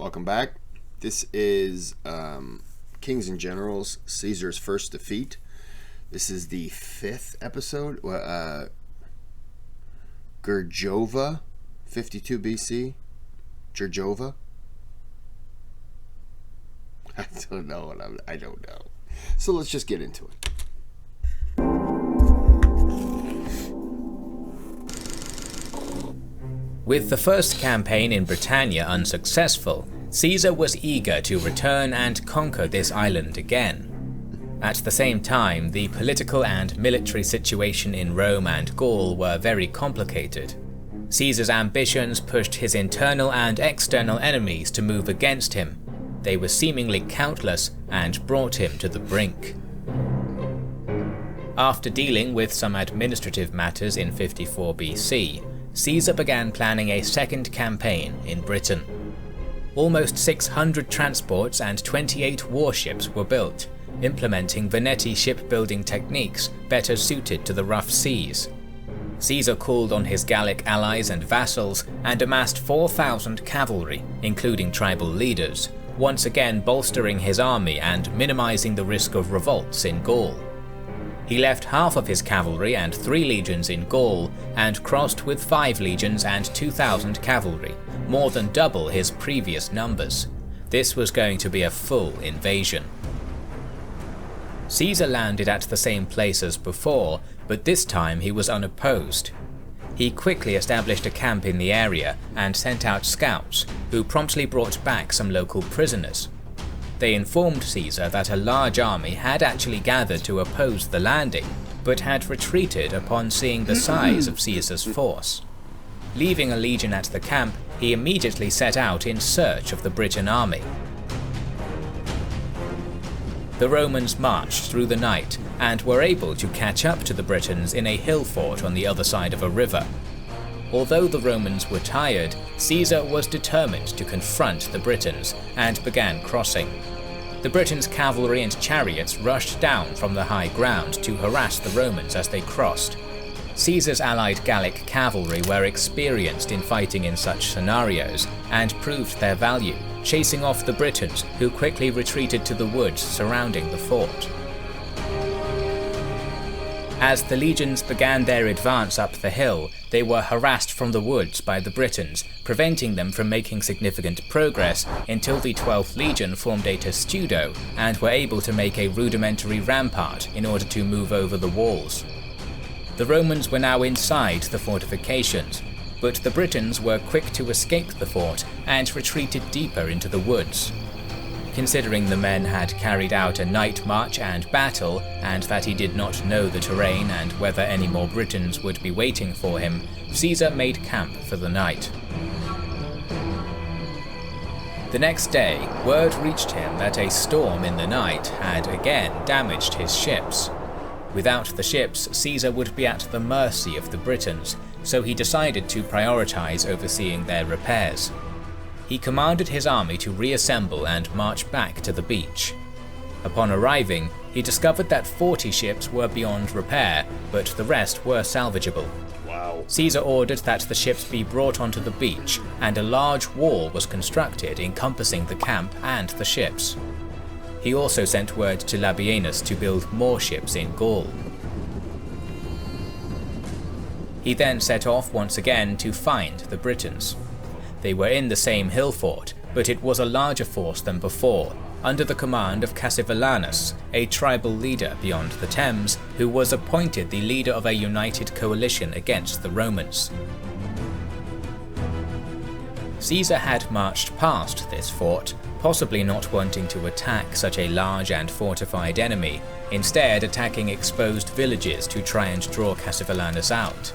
Welcome back. This is Kings and Generals, Caesar's first defeat. This is the 5th episode. Gergovia, 52 BC. Gergovia. I don't know. I don't know. So let's just get into it. With the first campaign in Britannia unsuccessful, Caesar was eager to return and conquer this island again. At the same time, the political and military situation in Rome and Gaul were very complicated. Caesar's ambitions pushed his internal and external enemies to move against him. They were seemingly countless and brought him to the brink. After dealing with some administrative matters in 54 BC, Caesar began planning a second campaign in Britain. Almost 600 transports and 28 warships were built, implementing Veneti shipbuilding techniques better suited to the rough seas. Caesar called on his Gallic allies and vassals and amassed 4,000 cavalry, including tribal leaders, once again bolstering his army and minimizing the risk of revolts in Gaul. He left half of his cavalry and 3 legions in Gaul and crossed with 5 legions and 2,000 cavalry, more than double his previous numbers. This was going to be a full invasion. Caesar landed at the same place as before, but this time he was unopposed. He quickly established a camp in the area and sent out scouts, who promptly brought back some local prisoners. They informed Caesar that a large army had actually gathered to oppose the landing, but had retreated upon seeing the size of Caesar's force. Leaving a legion at the camp, he immediately set out in search of the Briton army. The Romans marched through the night and were able to catch up to the Britons in a hill fort on the other side of a river. Although the Romans were tired, Caesar was determined to confront the Britons and began crossing. The Britons' cavalry and chariots rushed down from the high ground to harass the Romans as they crossed. Caesar's allied Gallic cavalry were experienced in fighting in such scenarios and proved their value, chasing off the Britons, who quickly retreated to the woods surrounding the fort. As the legions began their advance up the hill, they were harassed from the woods by the Britons, preventing them from making significant progress until the 12th Legion formed a testudo and were able to make a rudimentary rampart in order to move over the walls. The Romans were now inside the fortifications, but the Britons were quick to escape the fort and retreated deeper into the woods. Considering the men had carried out a night march and battle, and that he did not know the terrain and whether any more Britons would be waiting for him, Caesar made camp for the night. The next day, word reached him that a storm in the night had again damaged his ships. Without the ships, Caesar would be at the mercy of the Britons, so he decided to prioritize overseeing their repairs. He commanded his army to reassemble and march back to the beach. Upon arriving, he discovered that 40 ships were beyond repair, but the rest were salvageable. Wow. Caesar ordered that the ships be brought onto the beach, and a large wall was constructed encompassing the camp and the ships. He also sent word to Labienus to build more ships in Gaul. He then set off once again to find the Britons. They were in the same hill fort, but it was a larger force than before, under the command of Cassivellaunus, a tribal leader beyond the Thames, who was appointed the leader of a united coalition against the Romans. Caesar had marched past this fort, possibly not wanting to attack such a large and fortified enemy, instead attacking exposed villages to try and draw Cassivellaunus out.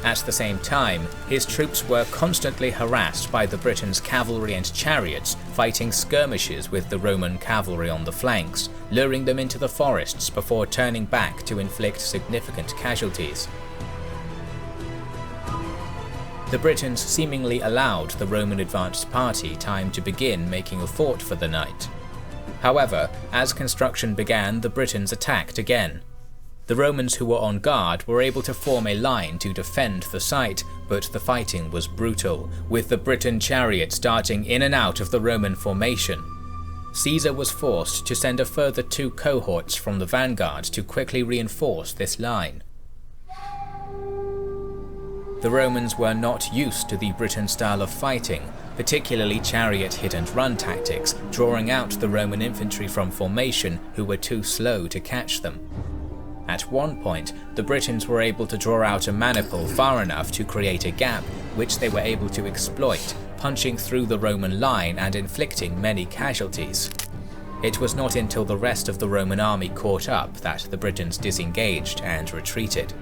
At the same time, his troops were constantly harassed by the Britons' cavalry and chariots fighting skirmishes with the Roman cavalry on the flanks, luring them into the forests before turning back to inflict significant casualties. The Britons seemingly allowed the Roman advance party time to begin making a fort for the night. However, as construction began, the Britons attacked again. The Romans who were on guard were able to form a line to defend the site, but the fighting was brutal, with the Briton chariots darting in and out of the Roman formation. Caesar was forced to send a further 2 cohorts from the vanguard to quickly reinforce this line. The Romans were not used to the Briton style of fighting, particularly chariot hit-and-run tactics, drawing out the Roman infantry from formation who were too slow to catch them. At one point, the Britons were able to draw out a maniple far enough to create a gap, which they were able to exploit, punching through the Roman line and inflicting many casualties. It was not until the rest of the Roman army caught up that the Britons disengaged and retreated.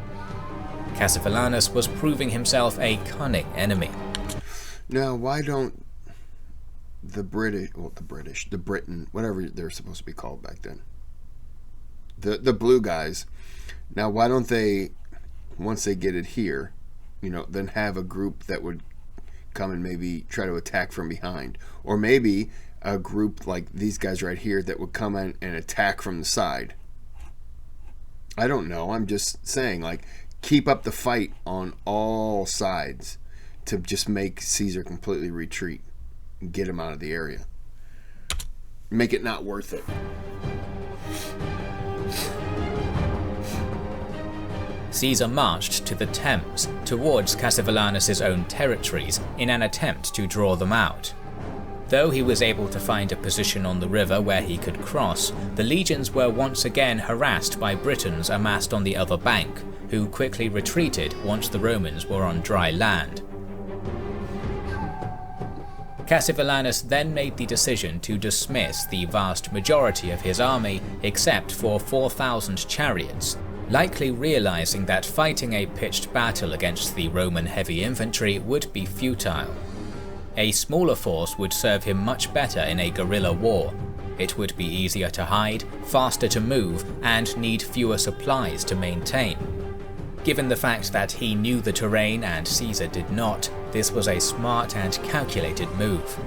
Cassivellaunus was proving himself a cunning enemy. Now, why don't the Britain, whatever they're supposed to be called back then, the blue guys, now why don't they, once they get it here, then have a group that would come and maybe try to attack from behind, or maybe a group like these guys right here that would come in and attack from the side? I don't know. I'm just saying, keep up the fight on all sides to just make Caesar completely retreat and get him out of the area. Make it not worth it. Caesar marched to the Thames, towards Cassivellaunus's own territories, in an attempt to draw them out. Though he was able to find a position on the river where he could cross, the legions were once again harassed by Britons amassed on the other bank, who quickly retreated once the Romans were on dry land. Cassivellaunus then made the decision to dismiss the vast majority of his army except for 4,000 chariots, likely realizing that fighting a pitched battle against the Roman heavy infantry would be futile. A smaller force would serve him much better in a guerrilla war. It would be easier to hide, faster to move, and need fewer supplies to maintain. Given the fact that he knew the terrain and Caesar did not, this was a smart and calculated move.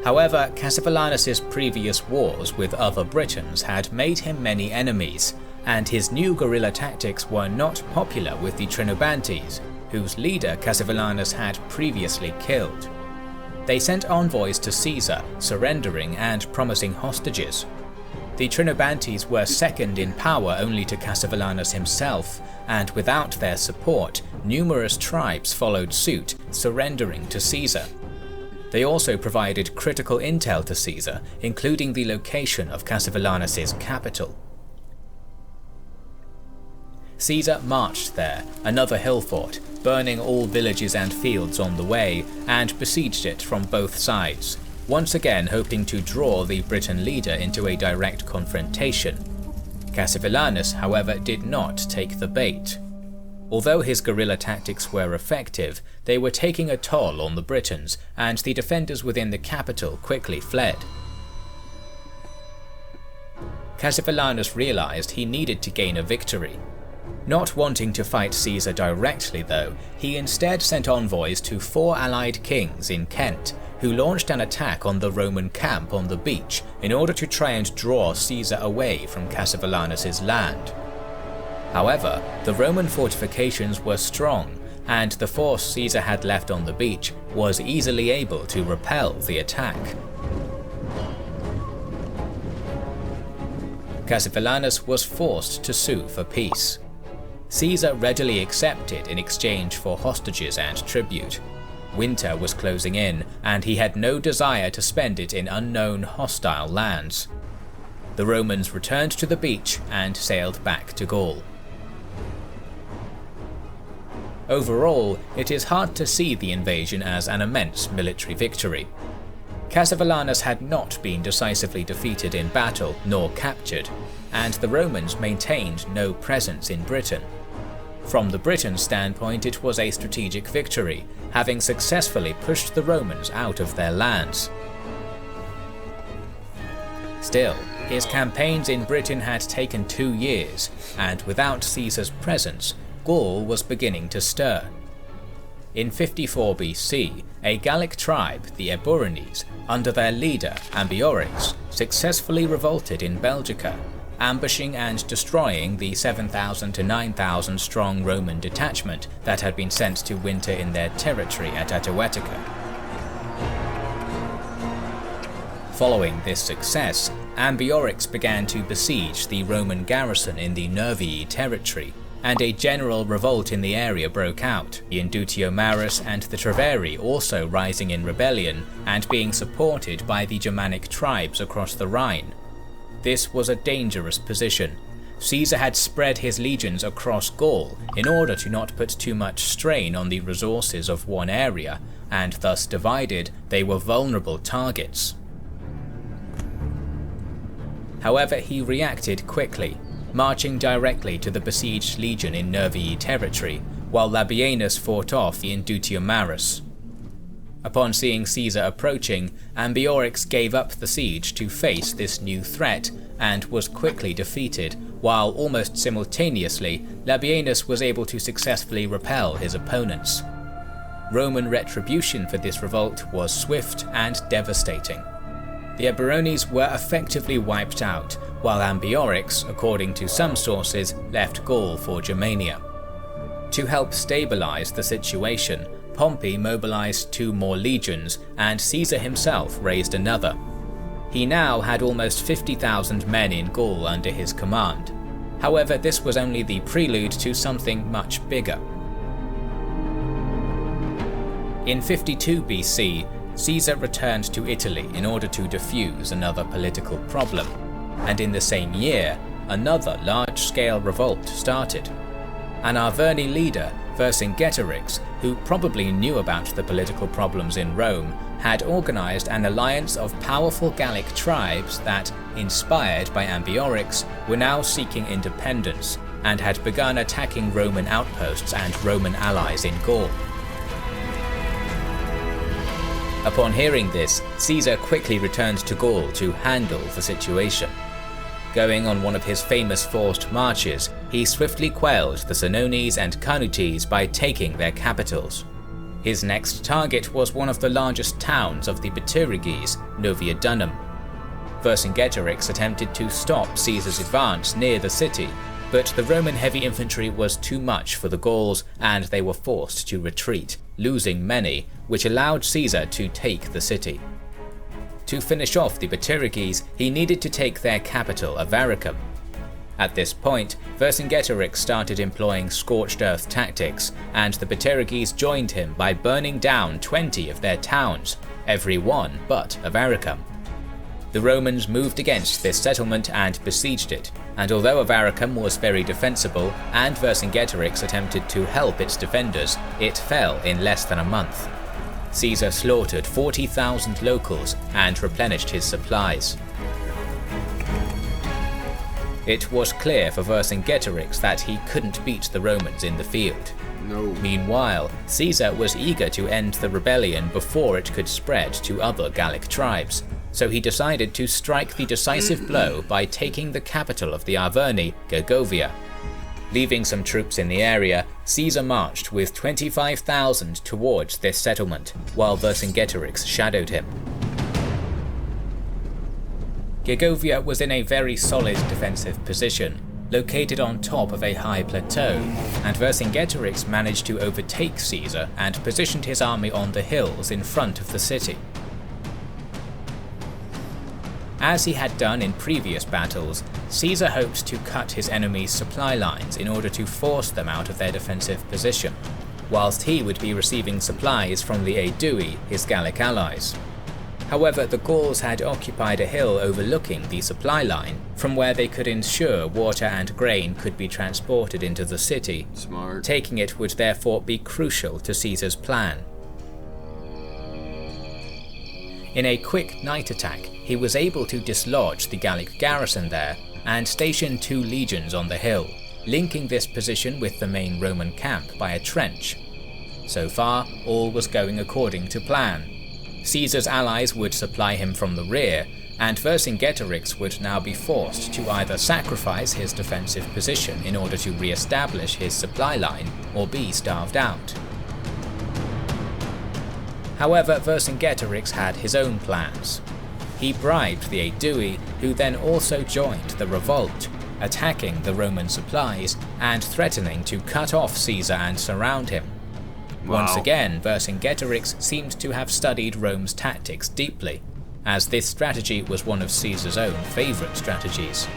However, Cassivellaunus's previous wars with other Britons had made him many enemies, and his new guerrilla tactics were not popular with the Trinobantes, whose leader Cassivellaunus had previously killed. They sent envoys to Caesar, surrendering and promising hostages. The Trinobantes were second in power only to Cassivellaunus himself, and without their support, numerous tribes followed suit, surrendering to Caesar. They also provided critical intel to Caesar, including the location of Cassivellaunus's capital. Caesar marched there, another hill fort, burning all villages and fields on the way, and besieged it from both sides, once again hoping to draw the Briton leader into a direct confrontation. Cassivellaunus, however, did not take the bait. Although his guerrilla tactics were effective, they were taking a toll on the Britons, and the defenders within the capital quickly fled. Cassivellaunus realized he needed to gain a victory. Not wanting to fight Caesar directly though, he instead sent envoys to 4 allied kings in Kent, who launched an attack on the Roman camp on the beach in order to try and draw Caesar away from Cassivellaunus's land. However, the Roman fortifications were strong, and the force Caesar had left on the beach was easily able to repel the attack. Cassivellaunus was forced to sue for peace. Caesar readily accepted in exchange for hostages and tribute. Winter was closing in, and he had no desire to spend it in unknown, hostile lands. The Romans returned to the beach and sailed back to Gaul. Overall, it is hard to see the invasion as an immense military victory. Cassivellaunus had not been decisively defeated in battle nor captured, and the Romans maintained no presence in Britain. From the Briton standpoint, it was a strategic victory, having successfully pushed the Romans out of their lands. Still, his campaigns in Britain had taken 2 years, and without Caesar's presence, Gaul was beginning to stir. In 54 BC, a Gallic tribe, the Eburones, under their leader Ambiorix, successfully revolted in Belgica, ambushing and destroying the 7,000 to 9,000 strong Roman detachment that had been sent to winter in their territory at Atawetica. Following this success, Ambiorix began to besiege the Roman garrison in the Nervii territory, and a general revolt in the area broke out, the Indutiomarus and the Treveri also rising in rebellion and being supported by the Germanic tribes across the Rhine. This was a dangerous position. Caesar had spread his legions across Gaul in order to not put too much strain on the resources of one area, and thus divided, they were vulnerable targets. However, he reacted quickly, marching directly to the besieged legion in Nervii territory, while Labienus fought off the Indutiomarus. Upon seeing Caesar approaching, Ambiorix gave up the siege to face this new threat and was quickly defeated, while almost simultaneously Labienus was able to successfully repel his opponents. Roman retribution for this revolt was swift and devastating. The Eburones were effectively wiped out, while Ambiorix, according to some sources, left Gaul for Germania. To help stabilize the situation, Pompey mobilized 2 more legions, and Caesar himself raised another. He now had almost 50,000 men in Gaul under his command. However, this was only the prelude to something much bigger. In 52 BC, Caesar returned to Italy in order to defuse another political problem, and in the same year, another large-scale revolt started. An Arverni leader, Vercingetorix, who probably knew about the political problems in Rome, had organized an alliance of powerful Gallic tribes that, inspired by Ambiorix, were now seeking independence, and had begun attacking Roman outposts and Roman allies in Gaul. Upon hearing this, Caesar quickly returned to Gaul to handle the situation. Going on one of his famous forced marches, he swiftly quelled the Senones and Carnutes by taking their capitals. His next target was one of the largest towns of the Bituriges, Novia Dunum. Vercingetorix attempted to stop Caesar's advance near the city, but the Roman heavy infantry was too much for the Gauls and they were forced to retreat, losing many, which allowed Caesar to take the city. To finish off the Bituriges, he needed to take their capital, Avaricum. At this point, Vercingetorix started employing scorched earth tactics, and the Bituriges joined him by burning down 20 of their towns, every one but Avaricum. The Romans moved against this settlement and besieged it, and although Avaricum was very defensible and Vercingetorix attempted to help its defenders, it fell in less than a month. Caesar slaughtered 40,000 locals and replenished his supplies. It was clear for Vercingetorix that he couldn't beat the Romans in the field. No. Meanwhile, Caesar was eager to end the rebellion before it could spread to other Gallic tribes, so he decided to strike the decisive blow by taking the capital of the Arverni, Gergovia. Leaving some troops in the area, Caesar marched with 25,000 towards this settlement, while Vercingetorix shadowed him. Gergovia was in a very solid defensive position, located on top of a high plateau, and Vercingetorix managed to overtake Caesar and positioned his army on the hills in front of the city. As he had done in previous battles, Caesar hoped to cut his enemies' supply lines in order to force them out of their defensive position, whilst he would be receiving supplies from the Aedui, his Gallic allies. However, the Gauls had occupied a hill overlooking the supply line, from where they could ensure water and grain could be transported into the city. Smart. Taking it would therefore be crucial to Caesar's plan. In a quick night attack, he was able to dislodge the Gallic garrison there and station 2 legions on the hill, linking this position with the main Roman camp by a trench. So far, all was going according to plan. Caesar's allies would supply him from the rear, and Vercingetorix would now be forced to either sacrifice his defensive position in order to re-establish his supply line, or be starved out. However, Vercingetorix had his own plans. He bribed the Aedui, who then also joined the revolt, attacking the Roman supplies and threatening to cut off Caesar and surround him. Wow. Once again, Vercingetorix seemed to have studied Rome's tactics deeply, as this strategy was one of Caesar's own favourite strategies.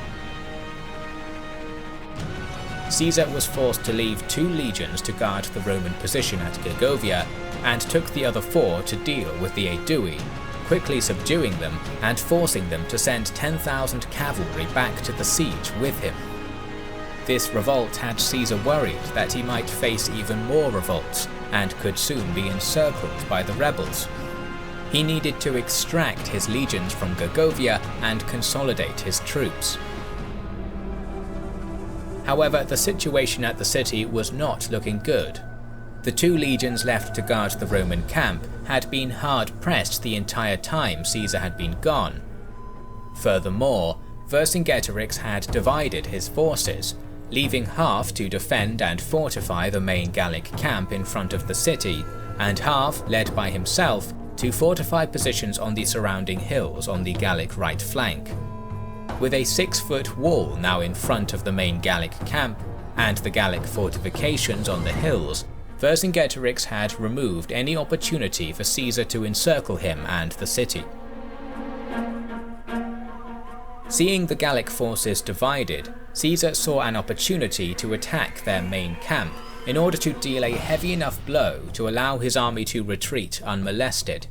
Caesar was forced to leave 2 legions to guard the Roman position at Gergovia, and took the other 4 to deal with the Aedui, quickly subduing them and forcing them to send 10,000 cavalry back to the siege with him. This revolt had Caesar worried that he might face even more revolts and could soon be encircled by the rebels. He needed to extract his legions from Gergovia and consolidate his troops. However, the situation at the city was not looking good. The 2 legions left to guard the Roman camp had been hard-pressed the entire time Caesar had been gone. Furthermore, Vercingetorix had divided his forces, leaving half to defend and fortify the main Gallic camp in front of the city, and half, led by himself, to fortify positions on the surrounding hills on the Gallic right flank. With a 6-foot wall now in front of the main Gallic camp, and the Gallic fortifications on the hills, Vercingetorix had removed any opportunity for Caesar to encircle him and the city. Seeing the Gallic forces divided, Caesar saw an opportunity to attack their main camp in order to deal a heavy enough blow to allow his army to retreat unmolested.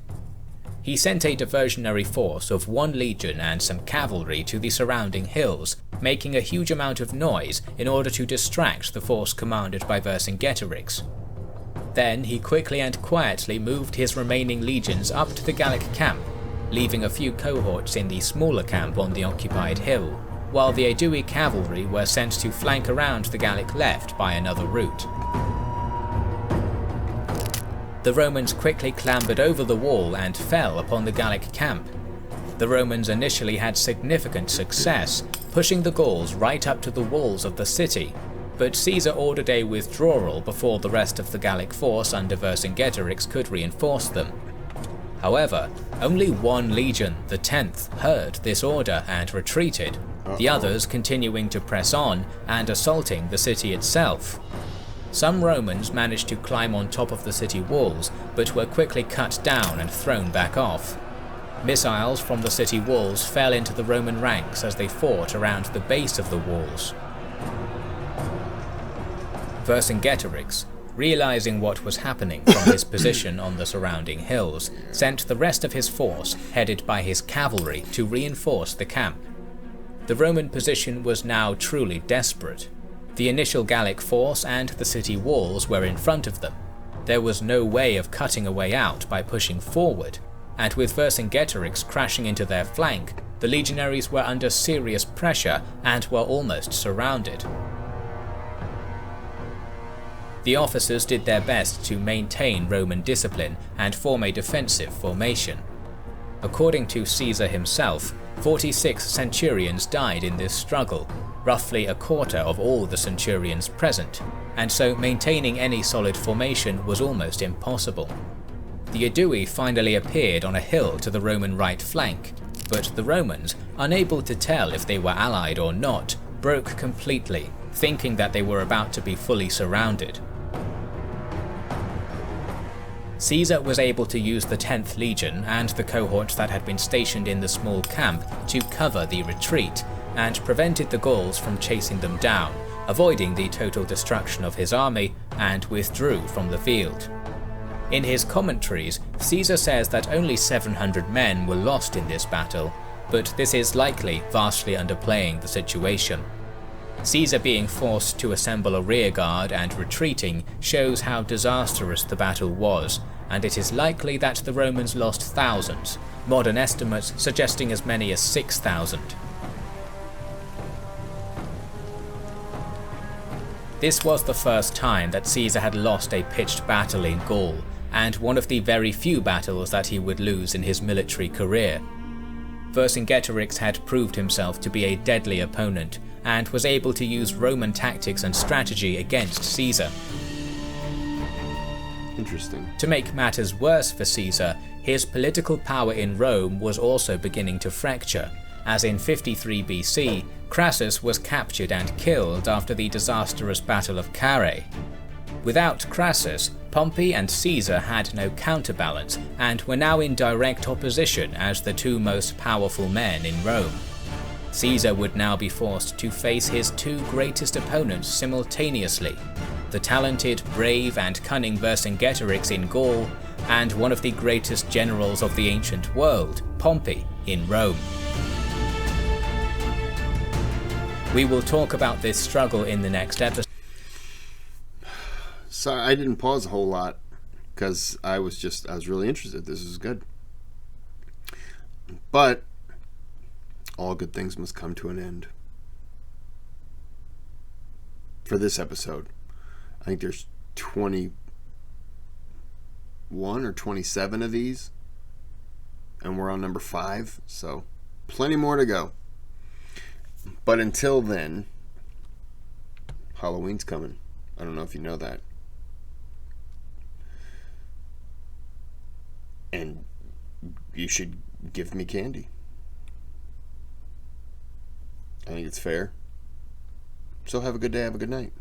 He sent a diversionary force of 1 legion and some cavalry to the surrounding hills, making a huge amount of noise in order to distract the force commanded by Vercingetorix. Then he quickly and quietly moved his remaining legions up to the Gallic camp, leaving a few cohorts in the smaller camp on the occupied hill, while the Aedui cavalry were sent to flank around the Gallic left by another route. The Romans quickly clambered over the wall and fell upon the Gallic camp. The Romans initially had significant success, pushing the Gauls right up to the walls of the city, but Caesar ordered a withdrawal before the rest of the Gallic force under Vercingetorix could reinforce them. However, only 1 legion, the 10th, heard this order and retreated, the others continuing to press on and assaulting the city itself. Some Romans managed to climb on top of the city walls, but were quickly cut down and thrown back off. Missiles from the city walls fell into the Roman ranks as they fought around the base of the walls. Vercingetorix, realizing what was happening from his position on the surrounding hills, sent the rest of his force, headed by his cavalry, to reinforce the camp. The Roman position was now truly desperate. The initial Gallic force and the city walls were in front of them. There was no way of cutting a way out by pushing forward, and with Vercingetorix crashing into their flank, the legionaries were under serious pressure and were almost surrounded. The officers did their best to maintain Roman discipline and form a defensive formation. According to Caesar himself, 46 centurions died in this struggle, roughly a quarter of all the centurions present, and so maintaining any solid formation was almost impossible. The Aedui finally appeared on a hill to the Roman right flank, but the Romans, unable to tell if they were allied or not, broke completely, thinking that they were about to be fully surrounded. Caesar was able to use the 10th Legion and the cohorts that had been stationed in the small camp to cover the retreat, and prevented the Gauls from chasing them down, avoiding the total destruction of his army, and withdrew from the field. In his commentaries, Caesar says that only 700 men were lost in this battle, but this is likely vastly underplaying the situation. Caesar being forced to assemble a rearguard and retreating shows how disastrous the battle was, and it is likely that the Romans lost thousands, modern estimates suggesting as many as 6,000. This was the first time that Caesar had lost a pitched battle in Gaul, and one of the very few battles that he would lose in his military career. Vercingetorix had proved himself to be a deadly opponent, and was able to use Roman tactics and strategy against Caesar. Interesting. To make matters worse for Caesar, his political power in Rome was also beginning to fracture, as in 53 BC, Crassus was captured and killed after the disastrous Battle of Carrhae. Without Crassus, Pompey and Caesar had no counterbalance and were now in direct opposition as the two most powerful men in Rome. Caesar would now be forced to face his two greatest opponents simultaneously: the talented, brave and cunning Vercingetorix in Gaul, and one of the greatest generals of the ancient world, Pompey, in Rome. We will talk about this struggle in the next episode. Sorry, I didn't pause a whole lot because I was really interested. This is good. But all good things must come to an end. For this episode, I think there's 21 or 27 of these, and we're on number 5, so plenty more to go. But until then, Halloween's coming. I don't know if you know that. And you should give me candy. I think it's fair. So have a good day, have a good night.